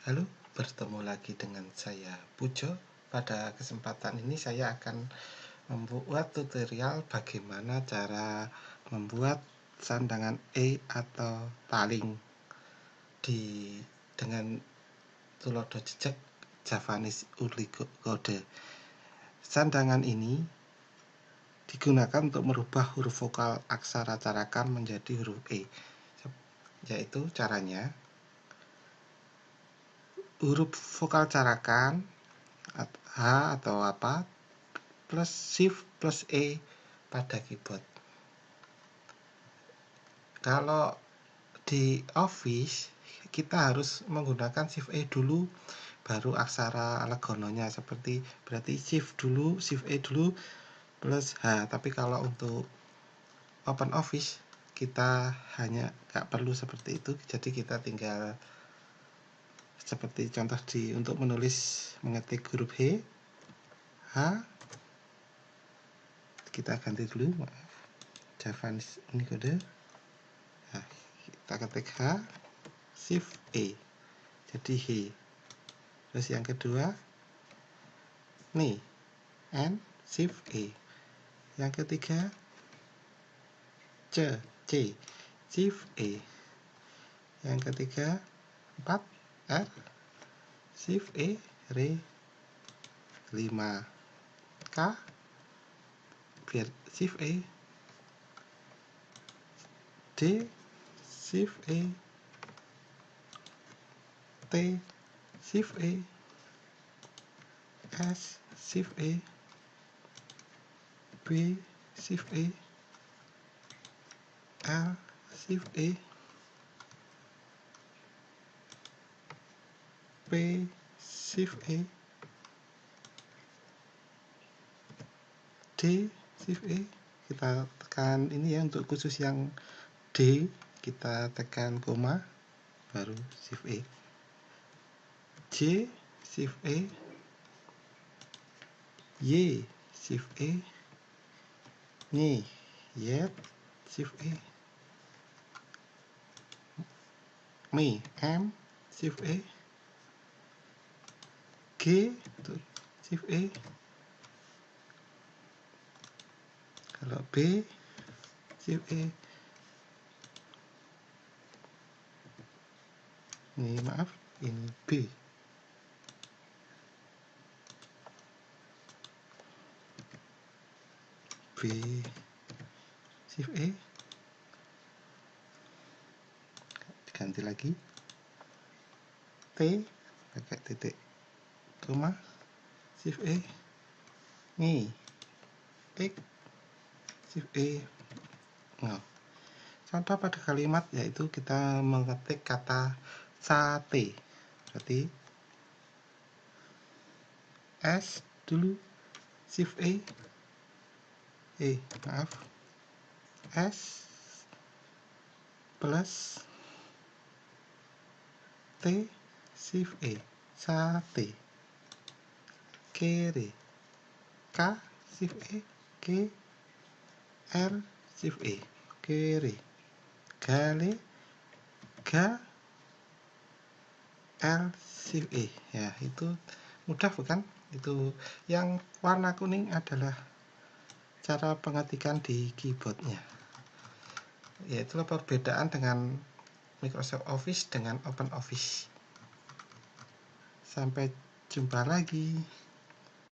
Halo, bertemu lagi dengan saya Pujo. Pada kesempatan ini saya akan membuat tutorial bagaimana cara membuat sandangan E atau taling dengan tulodo jejak Javanese Urli kode. Sandangan ini digunakan untuk merubah huruf vokal aksara carakan menjadi huruf E. Yaitu caranya, huruf vokal carakan H atau apa plus shift plus E pada keyboard. Kalau di Office kita harus menggunakan shift E dulu baru aksara legononya, seperti berarti shift E dulu plus H. Tapi kalau untuk Open Office kita hanya nggak perlu seperti itu, jadi kita tinggal seperti contoh untuk menulis mengetik huruf H, kita ganti dulu, maaf, Javanese Unicode. Nah, kita ketik H, shift E, jadi H. Terus yang kedua, nih, N, shift E. Yang ketiga, C, shift E. Yang ketiga, 4, R, shift E, R, 5, K, biar shift E, D, shift E, T, shift E, S, shift E, B, shift E, L, shift E, P, shift E, D, shift E. Kita tekan ini ya, untuk khusus yang D kita tekan koma baru shift E. J, shift E, Y, shift E, Y, shift E, M, shift E, G, shift E. Kalau B, shift E. Ini maaf, ini B. B, shift E, ganti lagi, T pakai titik koma, shift E, nih, X, shift E. Nah, contoh pada kalimat yaitu kita mengetik kata sate, berarti S dulu, shift E, maaf, S plus T, shift E, sate. Kere, K, shift E, K, R, shift E, kere. Gale, G, L, shift E. Ya, itu mudah bukan? Itu yang warna kuning adalah cara pengetikan di keyboardnya. Ya, itulah perbedaan dengan Microsoft Office dengan Open Office. Sampai jumpa lagi.